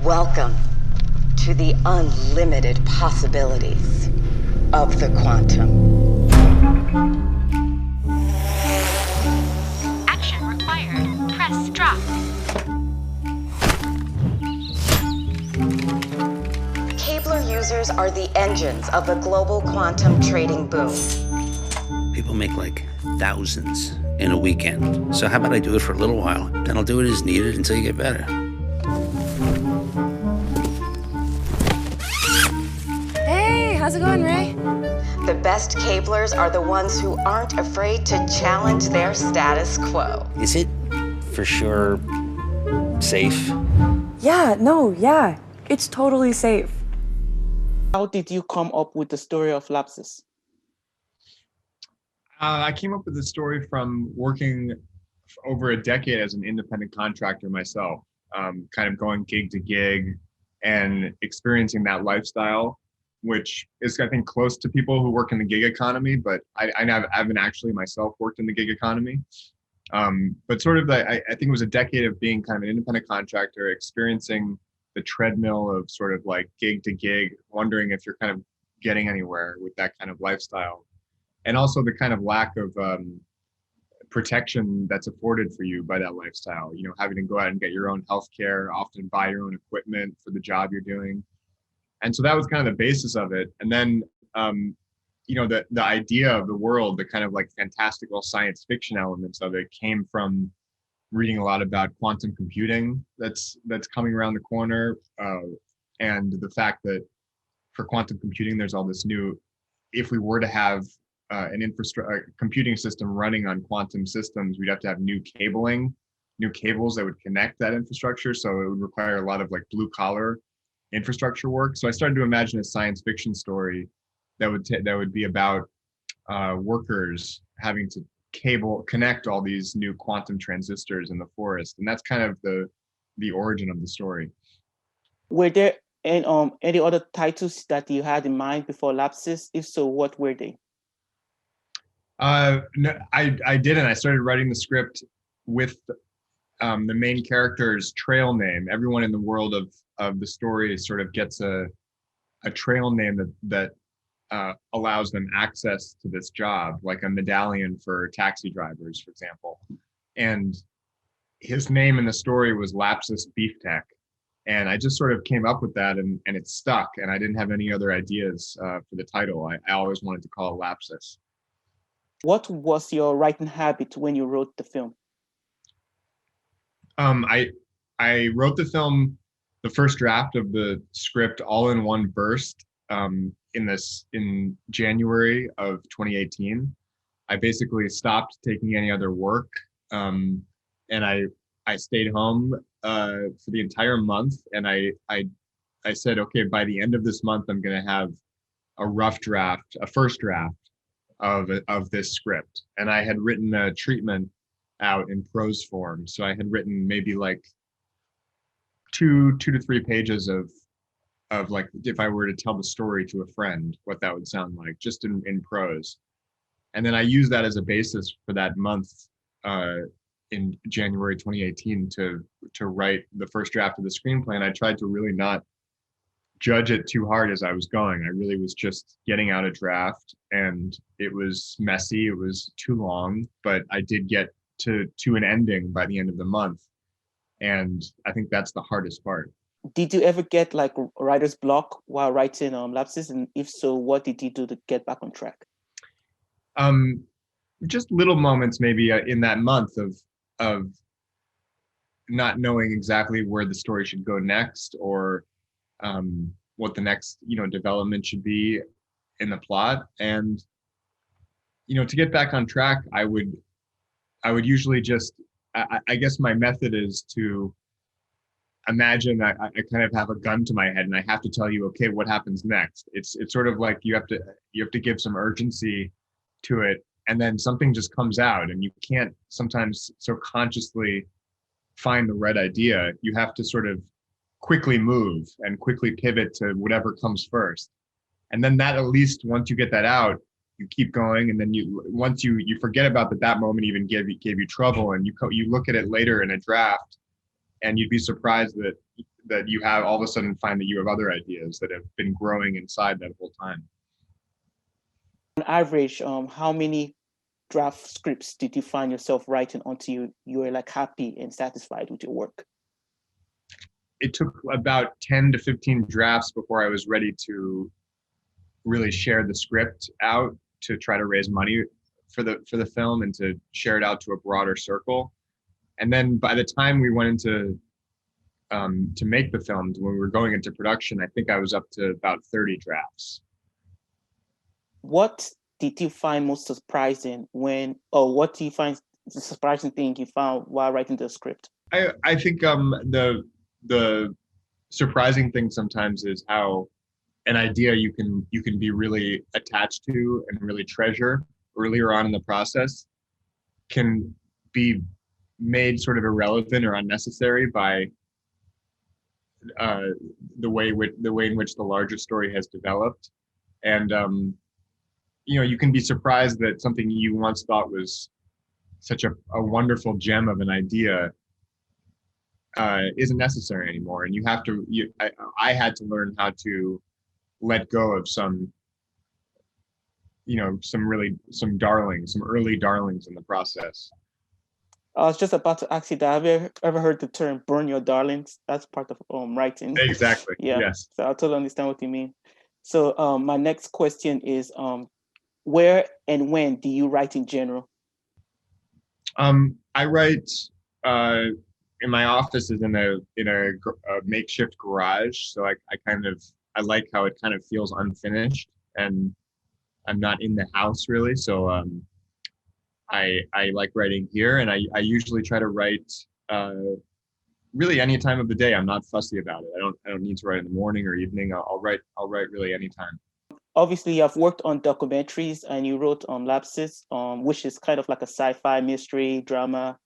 Welcome to the unlimited possibilities of the quantum. Action required. Press drop. Cabler users are the engines of the global quantum trading boom. People make like thousands in a weekend. So how about I do it for a little while, then I'll do it as needed until you get better. Hey, how's it going, Ray? The best cablers are the ones who aren't afraid to challenge their status quo. Is it for sure safe? Yeah, it's totally safe. How did you come up with the story of Lapsis? I came up with the story from working over a decade as an independent contractor myself, kind of going gig to gig and experiencing that lifestyle, which is, I think, close to people who work in the gig economy, but I haven't actually myself worked in the gig economy. But sort of, I think it was a decade of being kind of an independent contractor, experiencing the treadmill of sort of like gig to gig, wondering if you're kind of getting anywhere with that kind of lifestyle. And also the kind of lack of protection that's afforded for you by that lifestyle, you know, having to go out and get your own healthcare, often buy your own equipment for the job you're doing. And so that was kind of the basis of it. And then, you know, the idea of the world, the kind of like fantastical science fiction elements of it came from reading a lot about quantum computing that's coming around the corner. And the fact that for quantum computing, there's all this new, if we were to have an infrastructure, computing system running on quantum systems, we'd have to have new cabling, new cables that would connect that infrastructure. So it would require a lot of like blue collar infrastructure work. So I started to imagine a science fiction story that would be about workers having to connect all these new quantum transistors in the forest, and that's kind of the origin of the story. Were there any other titles that you had in mind before Lapsis? If so, what were they? No, I didn't. I started writing the script with the main character's trail name. Everyone in the world of the story sort of gets a trail name that allows them access to this job, like a medallion for taxi drivers, for example. And his name in the story was Lapsis Beef Tech. And I just sort of came up with that and it stuck. And I didn't have any other ideas for the title. I always wanted to call it Lapsis. What was your writing habit when you wrote the film? I wrote the film, the first draft of the script, all in one burst in January of 2018. I basically stopped taking any other work, and I stayed home for the entire month. And I said, okay, by the end of this month, I'm going to have a rough draft, a first draft of this script. And I had written a treatment out in prose form. So I had written maybe like two to three pages of like, if I were to tell the story to a friend, what that would sound like, just in prose. And then I used that as a basis for that month in January 2018 to write the first draft of the screenplay. And I tried to really not judge it too hard as I was going. I really was just getting out a draft, and it was messy. It was too long, but I did get to an ending by the end of the month. And I think that's the hardest part. Did you ever get like writer's block while writing Lapsis? And if so, what did you do to get back on track? Just little moments maybe in that month of not knowing exactly where the story should go next, or what the next, development should be in the plot. And, to get back on track, I would usually just, I guess my method is to imagine I kind of have a gun to my head and I have to tell you, okay, what happens next? It's sort of like you have to give some urgency to it, and then something just comes out, and you can't sometimes so consciously find the right idea. You have to sort of quickly move and quickly pivot to whatever comes first. And then that, at least once you get that out, you keep going. And then once you forget about that moment even gave you trouble, and you look at it later in a draft, and you'd be surprised that that you have all of a sudden find that you have other ideas that have been growing inside that whole time. On average, how many draft scripts did you find yourself writing until you were like happy and satisfied with your work? It took about 10 to 15 drafts before I was ready to really share the script out to try to raise money for the film and to share it out to a broader circle. And then by the time we went into to make the film, when we were going into production, I think I was up to about 30 drafts. What did you find most surprising what do you find the surprising thing you found while writing the script? I think the surprising thing sometimes is how an idea you can be really attached to and really treasure earlier on in the process can be made sort of irrelevant or unnecessary by the way in which the larger story has developed. And you can be surprised that something you once thought was such a wonderful gem of an idea isn't necessary anymore. And I had to learn how to let go of some early darlings in the process. I was just about to ask you that. Have you ever heard the term "burn your darlings"? That's part of writing. Exactly. Yeah. Yes. So I totally understand what you mean. So my next question is, where and when do you write in general? I write in my office is in a makeshift garage. So I like how it kind of feels unfinished, and I'm not in the house really. So I like writing here, and I usually try to write really any time of the day. I'm not fussy about it. I don't need to write in the morning or evening. I'll write really anytime. Obviously, you have worked on documentaries, and you wrote on Lapsis, which is kind of like a sci-fi mystery drama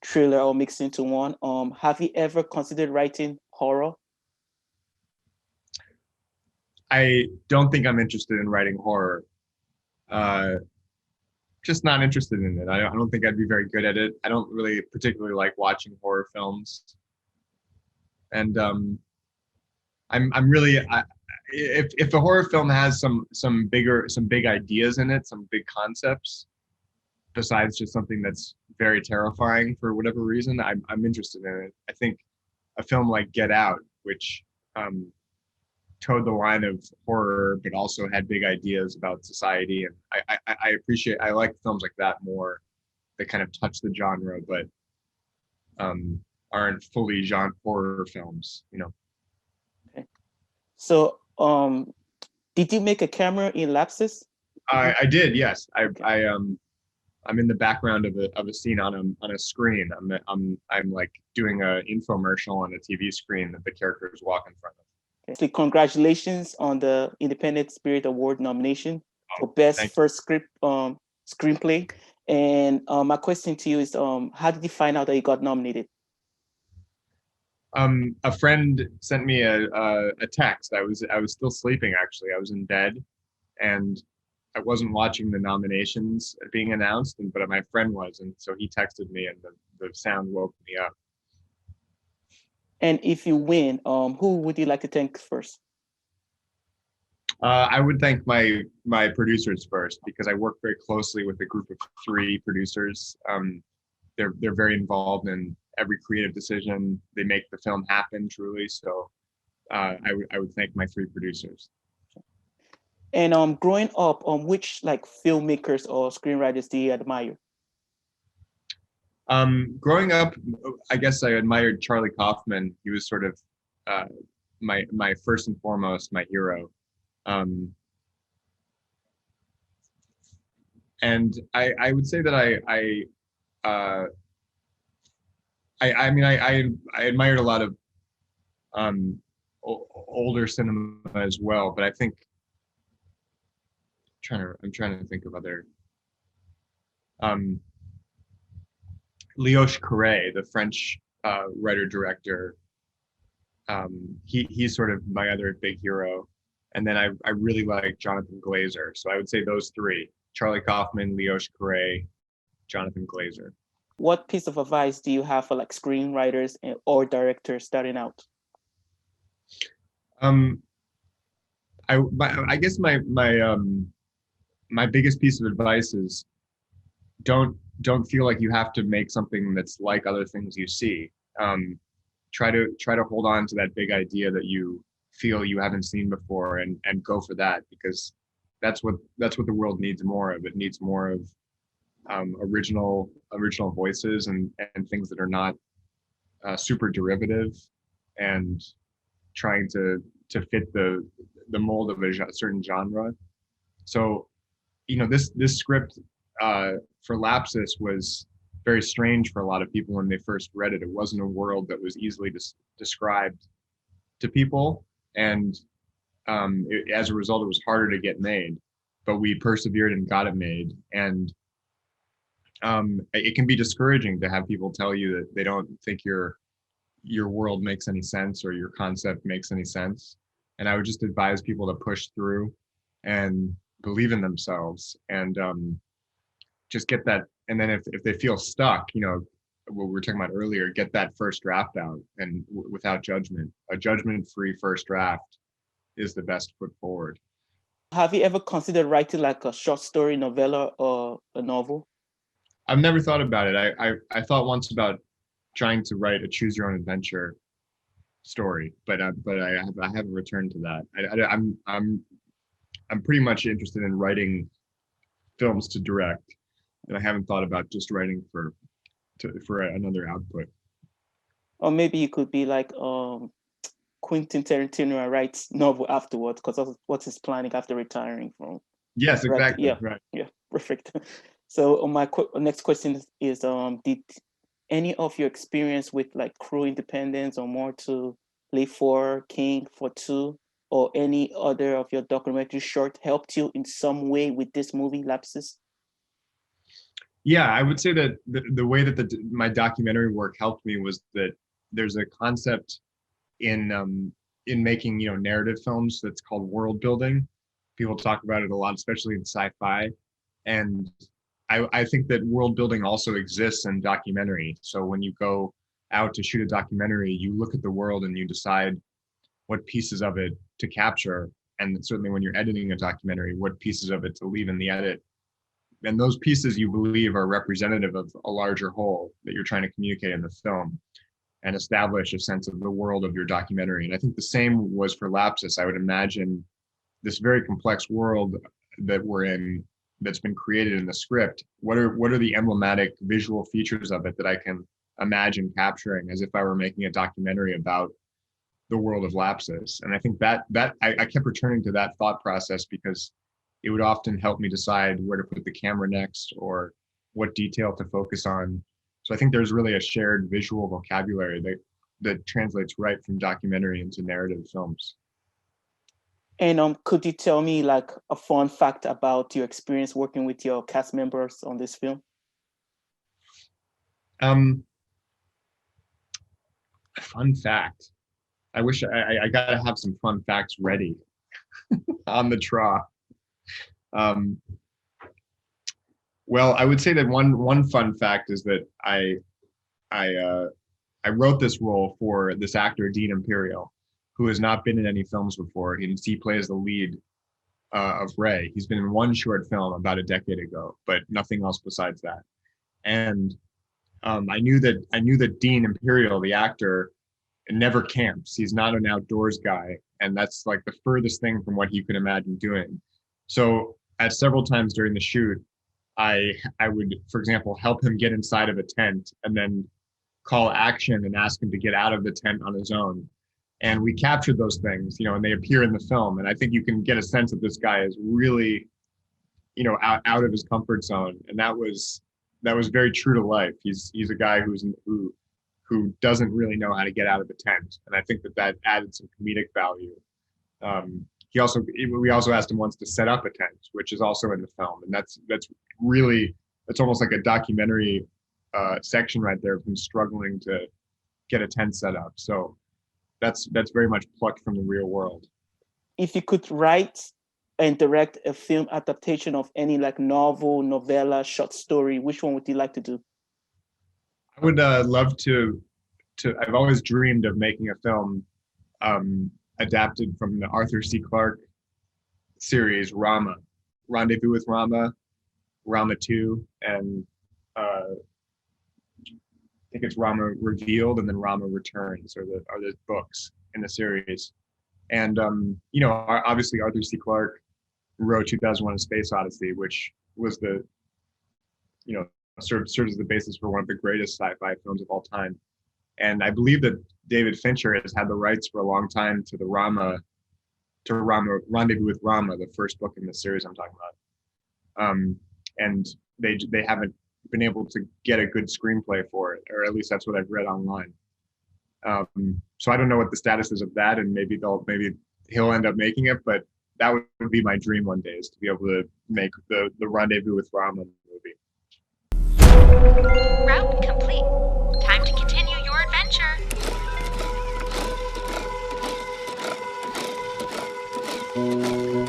thriller all mixed into one. Have you ever considered writing horror? I don't think I'm interested in writing horror. Just not interested in it. I don't think I'd be very good at it. I don't really particularly like watching horror films. And I'm really if the horror film has some big ideas in it, some big concepts, besides just something that's very terrifying for whatever reason, I'm interested in it. I think a film like Get Out, which towed the line of horror, but also had big ideas about society. And I like films like that more, that kind of touch the genre, but aren't fully genre horror films, Okay. So did you make a camera in Lapsis? I did, yes. I'm in the background of a scene on a screen. I'm like doing an infomercial on a TV screen that the characters walk in front of. So congratulations on the Independent Spirit Award nomination for Best First Script Screenplay. And my question to you is, how did you find out that you got nominated? A friend sent me a text. I was still sleeping, actually. I was in bed, and I wasn't watching the nominations being announced, but my friend was, and so he texted me, and the sound woke me up. And if you win, who would you like to thank first? I would thank my producers first, because I work very closely with a group of 3 producers. They're very involved in every creative decision. They make the film happen, truly. So I would thank my 3 producers. And growing up, which like filmmakers or screenwriters do you admire? Growing up, I guess I admired Charlie Kaufman. He was sort of my first and foremost, my hero. And I would say that I admired a lot of older cinema as well, but I think I'm trying to think of other. Leos Carré, the French writer director, he's sort of my other big hero. And then I really like Jonathan Glazer. So I would say those 3: Charlie Kaufman, Leos Carré, Jonathan Glazer. What piece of advice do you have for like screenwriters or directors starting out? Um, I guess my biggest piece of advice is don't feel like you have to make something that's like other things you see. Try to hold on to that big idea that you feel you haven't seen before, and go for that, because that's what the world needs more of. It needs more of original voices, and things that are not super derivative and trying to fit the mold of a certain genre. So, this script for Lapsis was very strange for a lot of people when they first read it. It wasn't a world that was easily described to people, and as a result, it was harder to get made. But we persevered and got it made, and it can be discouraging to have people tell you that they don't think your world makes any sense or your concept makes any sense. And I would just advise people to push through and believe in themselves, and just get that. And then if they feel stuck, what we were talking about earlier, get that first draft out, and without judgment. A judgment-free first draft is the best foot forward. Have you ever considered writing like a short story, novella, or a novel? I've never thought about it. I thought once about trying to write a choose your own adventure story, but I haven't returned to that. I'm pretty much interested in writing films to direct, and I haven't thought about just writing for another output. Or maybe you could be like Quentin Tarantino and writes novel afterwards, because that's what he's planning after retiring from. Yes, exactly. Yeah, right. Yeah, perfect. So my next question is, did any of your experience with like Crew Independence or More to Live For, King for Two, or any other of your documentary short helped you in some way with this movie, Lapsis? Yeah, I would say that the way that my documentary work helped me was that there's a concept in making narrative films that's called world building. People talk about it a lot, especially in sci-fi, and I think that world building also exists in documentary. So when you go out to shoot a documentary, you look at the world and you decide what pieces of it to capture, and certainly when you're editing a documentary, what pieces of it to leave in the edit. And those pieces you believe are representative of a larger whole that you're trying to communicate in the film, and establish a sense of the world of your documentary. And I think the same was for Lapsis. I would imagine this very complex world that we're in, that's been created in the script. What are the emblematic visual features of it that I can imagine capturing as if I were making a documentary about the world of Lapsis? And I think that I kept returning to that thought process, because it would often help me decide where to put the camera next, or what detail to focus on. So I think there's really a shared visual vocabulary that translates right from documentary into narrative films. And could you tell me like a fun fact about your experience working with your cast members on this film? A fun fact. I wish I gotta have some fun facts ready on the draw. Well, I would say that one fun fact is that I wrote this role for this actor, Dean Imperial, who has not been in any films before. He plays the lead of Ray. He's been in one short film about a decade ago, but nothing else besides that. And I knew that Dean Imperial, the actor, never camps. He's not an outdoors guy, and that's like the furthest thing from what you could imagine doing. So at several times during the shoot, I would, for example, help him get inside of a tent and then call action and ask him to get out of the tent on his own. And we captured those things, and they appear in the film. And I think you can get a sense that this guy is really, out of his comfort zone. And that was very true to life. He's a guy who doesn't really know how to get out of the tent. And I think that added some comedic value. We also asked him once to set up a tent, which is also in the film. And that's almost like a documentary section right there of him struggling to get a tent set up. So that's very much plucked from the real world. If you could write and direct a film adaptation of any like novel, novella, short story, which one would you like to do? I would love to. I've always dreamed of making a film adapted from the Arthur C. Clarke series Rama, Rendezvous with Rama, Rama 2, and I think it's Rama Revealed and then Rama Returns are the books in the series. And obviously Arthur C. Clarke wrote 2001: A Space Odyssey, which was the serves as the basis for one of the greatest sci-fi films of all time. And I believe that David Fincher has had the rights for a long time to Rendezvous with Rama, the first book in the series I'm talking about. And they haven't been able to get a good screenplay for it, or at least that's what I've read online. So I don't know what the status is of that, and maybe he'll end up making it, but that would be my dream one day, is to be able to make the Rendezvous with Rama movie. Route complete. Time to continue your adventure.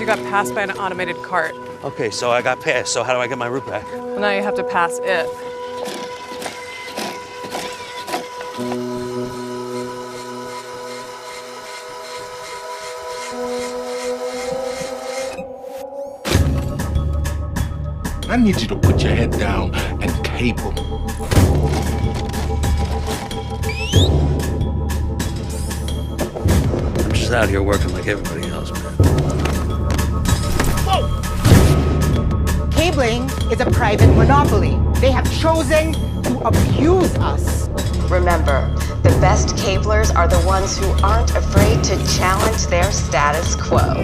You got passed by an automated cart. Okay, so I got passed. So how do I get my route back? Well, now you have to pass it. I need you to put your head down and cable. I'm just out here working like everybody else, man. Cabling is a private monopoly. They have chosen to abuse us. Remember, the best cablers are the ones who aren't afraid to challenge their status quo.